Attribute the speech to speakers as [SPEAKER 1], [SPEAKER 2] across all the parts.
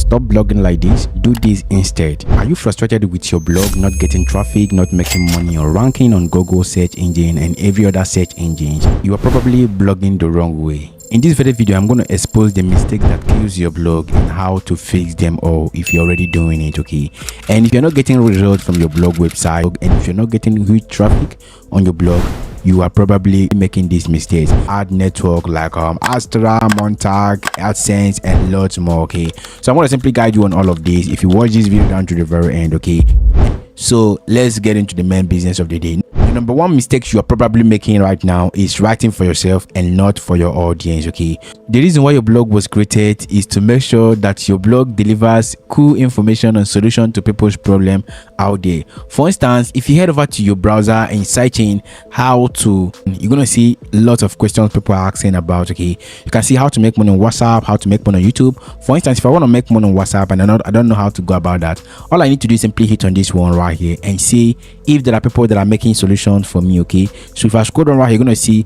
[SPEAKER 1] Stop blogging like this. Do this instead. Are you frustrated with your blog not getting traffic, not making money, or ranking on Google search engine and every other search engines? You are probably blogging the wrong way. In this very video, I'm going to expose the mistakes that kills your blog and how to fix them all if you're already doing it, okay? And if you're not getting results from your blog website, and if you're not getting huge traffic on your blog, you are probably making these mistakes. Ad network like Astra, Montag, AdSense, and lots more, okay? So I'm going to simply guide you on all of these if you watch this video down to the very end, okay? So let's get into the main business of the day. The number one mistake you are probably making right now is writing for yourself and not for your audience, okay? The reason why your blog was created is to make sure that your blog delivers cool information and solution to people's problem out there. For instance, if you head over to your browser and searching how to, you're gonna see lots of questions people are asking about, okay? You can see how to make money on WhatsApp, how to make money on YouTube. For instance, if I want to make money on WhatsApp and I don't know how to go about that, all I need to do is simply hit on this one right here and see if there are people that are making solutions for me, okay? So if I scroll down right here, you're gonna see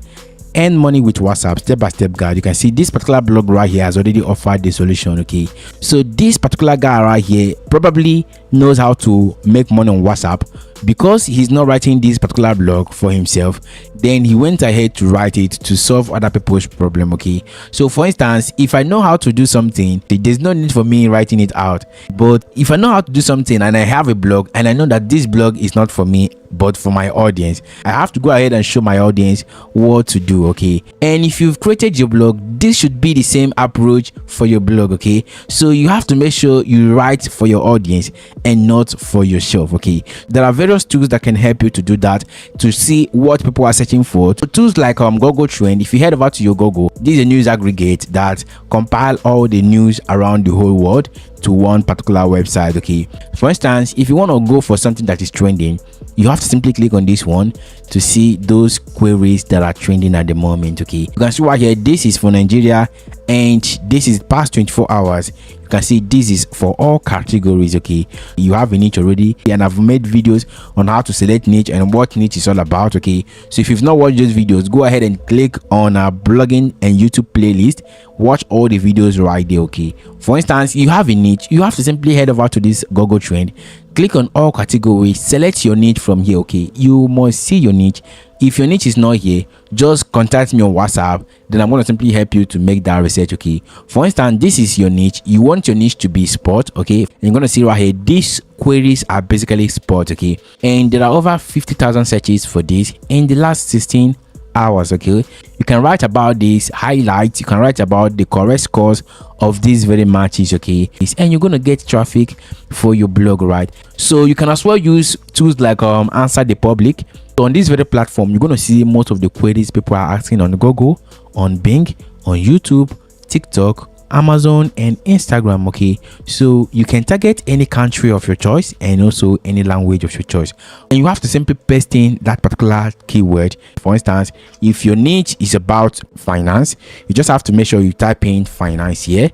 [SPEAKER 1] earn money with WhatsApp step-by-step guide. You can see this particular blog right here has already offered the solution, okay? So this particular guy right here probably knows how to make money on WhatsApp. Because he's not writing this particular blog for himself, then he went ahead to write it to solve other people's problem, okay? So for instance, if I know how to do something, there's no need for me writing it out. But if I know how to do something and I have a blog and I know that this blog is not for me but for my audience, I have to go ahead and show my audience what to do, okay? And if you've created your blog, this should be the same approach for your blog, okay? So you have to make sure you write for your audience and not for yourself, okay? There are various tools that can help you to do that, to see what people are searching for. So tools like Google Trend. If you head over to your Google, this is a news aggregate that compile all the news around the whole world to one particular website, okay? For instance, if you want to go for something that is trending, you have to simply click on this one to see those queries that are trending at the moment, okay? You can see right here, this is for Nigeria and this is past 24 hours. You can see this is for all categories, okay? You have a niche already, and I've made videos on how to select niche and what niche is all about, okay? So if you've not watched those videos, go ahead and click on our blogging and YouTube playlist. Watch all the videos right there, okay? For instance, you have a niche, you have to simply head over to this Google Trend, click on all categories, select your niche from here, okay? You must see your niche. If your niche is not here, just contact me on WhatsApp, then I'm going to simply help you to make that research, okay? For instance, this is your niche. You want your niche to be sport, okay? And you're going to see right here, these queries are basically sport, okay? And there are over 50,000 searches for this in the last 16 hours, okay? You can write about these highlights, you can write about the correct scores of these very matches, okay? And you're going to get traffic for your blog, right? So you can as well use tools like Answer the Public. So on this very platform, you're going to see most of the queries people are asking on Google, on Bing, on YouTube, TikTok, Amazon, and Instagram, okay? So you can target any country of your choice and also any language of your choice, and you have to simply paste in that particular keyword. For instance, if your niche is about finance, you just have to make sure you type in finance here,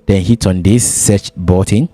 [SPEAKER 1] then hit on this search button.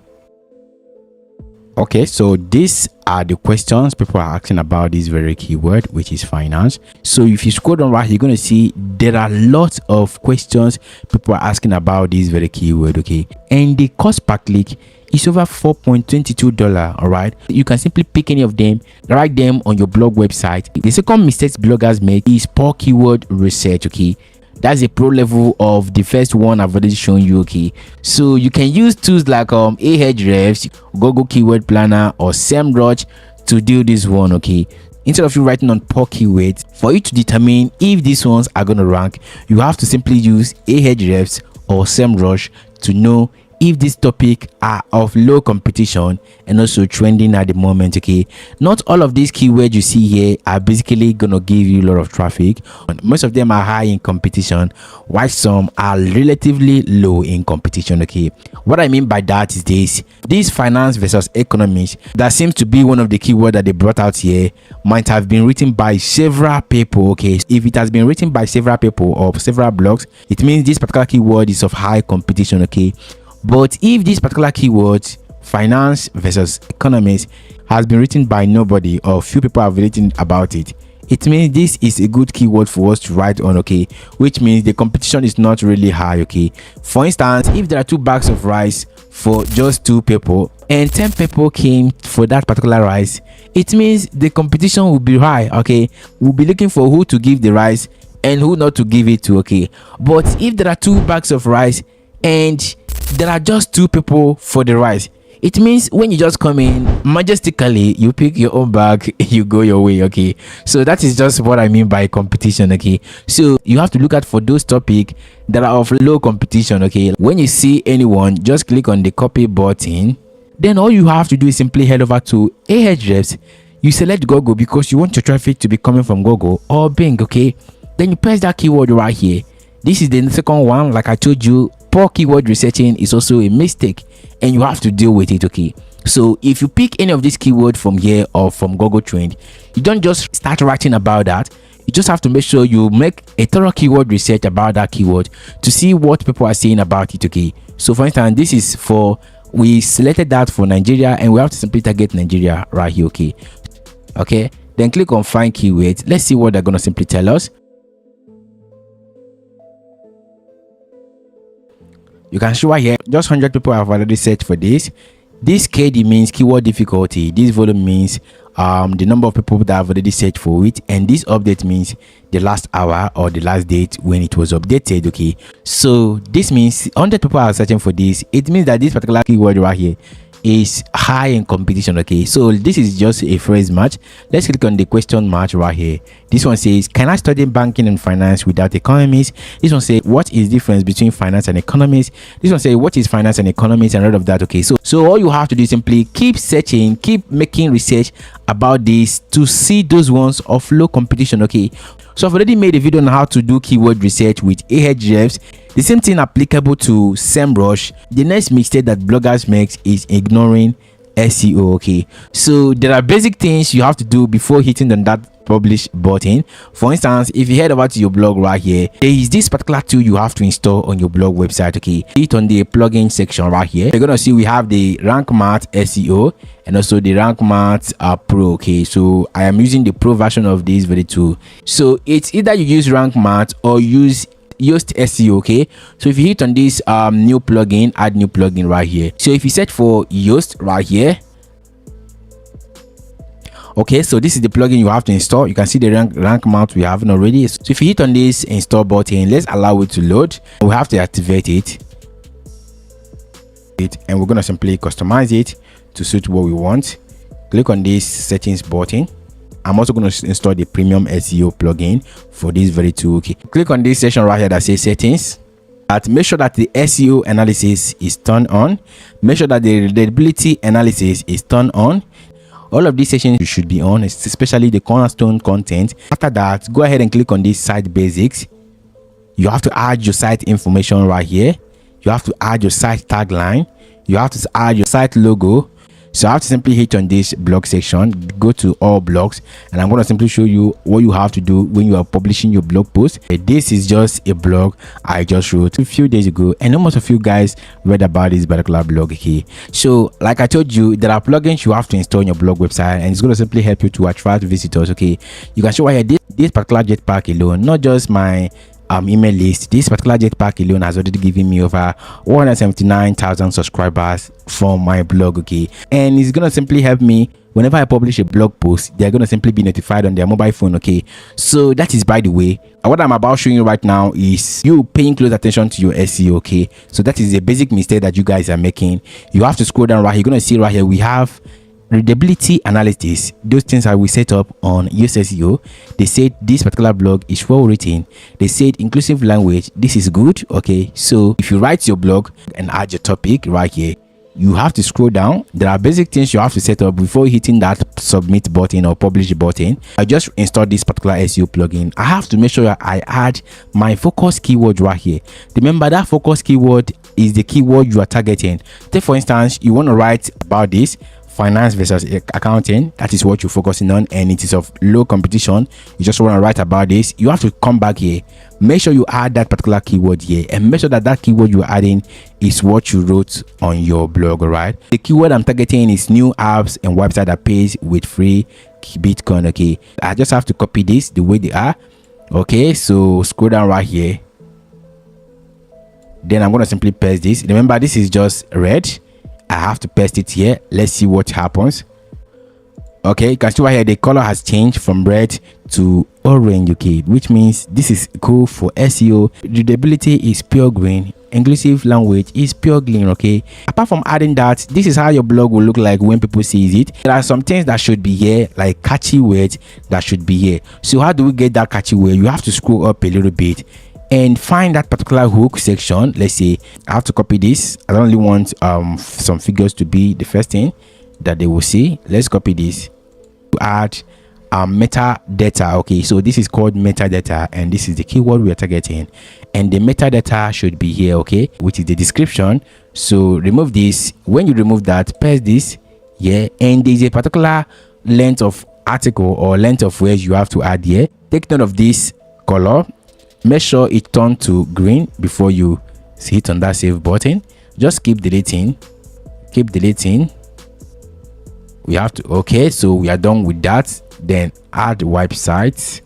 [SPEAKER 1] Okay, so these are the questions people are asking about this very keyword, which is finance. So if you scroll down right, you're going to see there are lots of questions people are asking about this very keyword, okay? And the cost per click is over $4.22. All right, you can simply pick any of them, write them on your blog website. The second mistake bloggers make is poor keyword research, okay? That's a pro level of the first one I've already shown you, okay? So you can use tools like Ahrefs, Google Keyword Planner, or SEMrush to do this one, okay? Instead of you writing on poor keywords, for you to determine if these ones are going to rank, you have to simply use Ahrefs or SEMrush to know if this topic are of low competition and also trending at the moment, okay? Not all of these keywords you see here are basically gonna give you a lot of traffic. Most of them are high in competition, while some are relatively low in competition, okay? What I mean by that is this finance versus economics, that seems to be one of the keywords that they brought out here, might have been written by several people, okay? If it has been written by several people or several blogs, it means this particular keyword is of high competition, okay? But if this particular keyword, finance versus economics, has been written by nobody or few people have written about it, it means this is a good keyword for us to write on, okay, which means the competition is not really high. Okay, for instance, if there are 2 bags of rice for just 2 people and 10 people came for that particular rice, it means the competition will be high. Okay, we'll be looking for who to give the rice and who not to give it to. Okay, but if there are 2 bags of rice and there are just 2 people for the rice, it means when you just come in majestically, you pick your own bag, you go your way. Okay, so that is just what I mean by competition. Okay, so you have to look at for those topics that are of low competition. Okay, when you see anyone, just click on the copy button. Then all you have to do is simply head over to Ahrefs. You select Google because you want your traffic to be coming from Google or Bing. Okay, then you press that keyword right here. This is the second one. Like I told you, poor keyword researching is also a mistake and you have to deal with it. Okay, so if you pick any of these keywords from here or from Google Trend, you don't just start writing about that. You just have to make sure you make a thorough keyword research about that keyword to see what people are saying about it. Okay, so for instance, this is for, we selected that for Nigeria and we have to simply target Nigeria right here. Okay, then click on find keywords. Let's see what they're going to simply tell us. You can see right here, just 100 people have already searched for this. This KD means keyword difficulty. This volume means the number of people that have already searched for it, and this update means the last hour or the last date when it was updated. Okay, so this means 100 people are searching for this. It means that this particular keyword right here is high in competition. Okay, so this is just a phrase match. Let's click on the question match right here. This one says, can I study banking and finance without economics? This one says, what is the difference between finance and economics? This one says, what is finance and economics, and all of that. Okay, so all you have to do is simply keep searching, keep making research about this to see those ones of low competition. Okay, so I've already made a video on how to do keyword research with Ahrefs. The same thing applicable to SEMrush. The next mistake that bloggers make is ignoring SEO. Okay, so there are basic things you have to do before hitting on that publish button. For instance, if you head over to your blog right here, there is this particular tool you have to install on your blog website. Okay, hit on the plugin section right here. You're gonna see we have the Rank Math SEO and also the Rank Math Pro. Okay, so I am using the pro version of this very tool. So it's either you use Rank Math or use Yoast SEO. Okay, so if you hit on this new plugin, add new plugin right here. So if you search for Yoast right here, okay, so this is the plugin you have to install. You can see the rank math we haven't already. So if you hit on this install button, let's allow it to load. We have to activate it, and we're going to simply customize it to suit what we want. Click on this settings button. I'm also going to install the premium SEO plugin for this very tool. Okay, click on this section right here that says settings. Make sure that the SEO analysis is turned on. Make sure that the readability analysis is turned on. All of these sections should be on, especially the cornerstone content. After that, go ahead and click on this site basics. You have to add your site information right here. You have to add your site tagline. You have to add your site logo. So I have to simply hit on this blog section, go to all blogs, and I'm going to simply show you what you have to do when you are publishing your blog post. This is just a blog I just wrote a few days ago, and most of you guys read about this particular blog here. So like I told you, there are plugins you have to install on your blog website, and it's going to simply help you to attract visitors. Okay, you can show right here this particular jetpack alone, not just my email list. This particular jetpack alone has already given me over 179,000 subscribers from my blog. Okay, and it's gonna simply help me whenever I publish a blog post. They're gonna simply be notified on their mobile phone. Okay, so that is by the way. What I'm about showing you right now is you paying close attention to your SEO. Okay, so that is a basic mistake that you guys are making. You have to scroll down right here. You're gonna see right here we have readability analysis. Those things that we set up on Yoast SEO. They said this particular blog is well written. They said inclusive language. This is good. Okay, so if you write your blog and add your topic right here, you have to scroll down. There are basic things you have to set up before hitting that submit button or publish button. I just installed this particular SEO plugin. I have to make sure I add my focus keyword right here. Remember that focus keyword is the keyword you are targeting. Take for instance, you want to write about this. finance versus accounting. That is what you're focusing on, and it is of low competition. You just want to write about this. You have to come back here, make sure you add that particular keyword here, and make sure that that keyword you're adding is what you wrote on your blog. All right, the keyword I'm targeting is new apps and website that pays with free Bitcoin. Okay, I just have to copy this the way they are. Okay, so scroll down right here, then I'm going to simply paste this. Remember, this is just red. I have to paste it here. Let's see what happens. Okay, you can see right here the color has changed from red to orange. Okay, which means this is cool for SEO. Readability is pure green. Inclusive language is pure green. Okay, apart from adding that, this is how your blog will look like when people see it. There are some things that should be here, like catchy words that should be here. So how do we get that catchy word? You have to scroll up a little bit and find that particular hook section. Let's say I have to copy this. I only want some figures to be the first thing that they will see. Let's copy this to add metadata. Okay, so this is called metadata, and this is the keyword we are targeting, and the metadata should be here, okay, which is the description. So remove this. When you remove that, paste this here, and there's a particular length of article or length of words you have to add here. Take note of this color. Make sure it turns to green before you hit on that save button. Just keep deleting. We have to, okay, so we are done with that. Then add websites,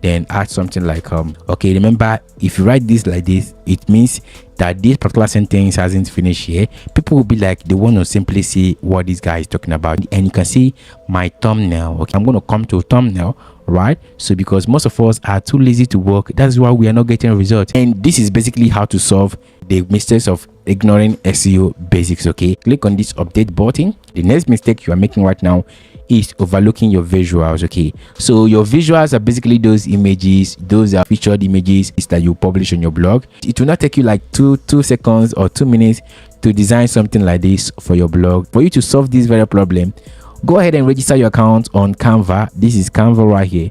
[SPEAKER 1] then add something like okay, remember, if you write this like this, it means that this particular sentence hasn't finished here. People will be like, they want to simply see what this guy is talking about. And you can see my thumbnail. Okay, I'm going to come to thumbnail, right? So because most of us are too lazy to work, that's why we are not getting results. And this is basically how to solve the mistakes of ignoring SEO basics. Okay, click on this update button. The next mistake you are making right now is overlooking your visuals. Okay, so your visuals are basically those images, those are featured images that you publish on your blog. It will not take you like two seconds or 2 minutes to design something like this for your blog. For you to solve this very problem, go ahead and register your account on Canva. This is Canva right here.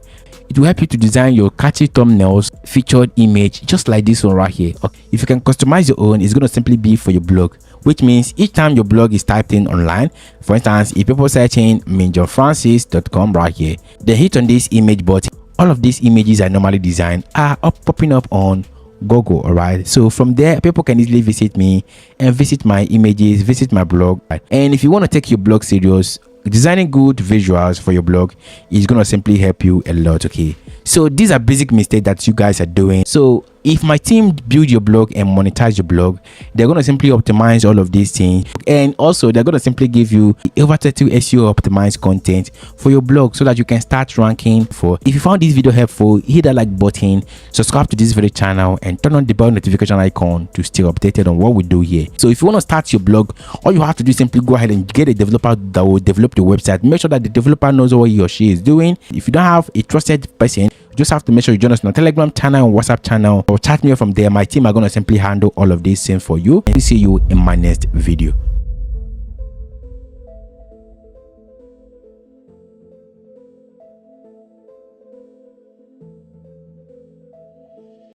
[SPEAKER 1] It will help you to design your catchy thumbnails, featured image, just like this one right here. Okay. If you can customize your own, it's going to simply be for your blog, which means each time your blog is typed in online, for instance, if people searching minjofrancis.com right here, they hit on this image button, all of these images I normally design are popping up on Google. All right, so from there people can easily visit me and visit my images, visit my blog. And if you want to take your blog serious, designing good visuals for your blog is going to simply help you a lot. Okay, so these are basic mistakes that you guys are doing. So if my team build your blog and monetize your blog, they're going to simply optimize all of these things, and also they're going to simply give you over 30 SEO optimized content for your blog so that you can start ranking. For if you found this video helpful, hit that like button, subscribe to this very channel, and turn on the bell notification icon to stay updated on what we do here. So if you want to start your blog, all you have to do is simply go ahead and get a developer that will develop the website. Make sure that the developer knows what he or she is doing. If you don't have a trusted person, you just have to make sure you join us on our Telegram channel and WhatsApp channel, or chat me from there. My team are going to simply handle all of these things for you. And see you in my next video.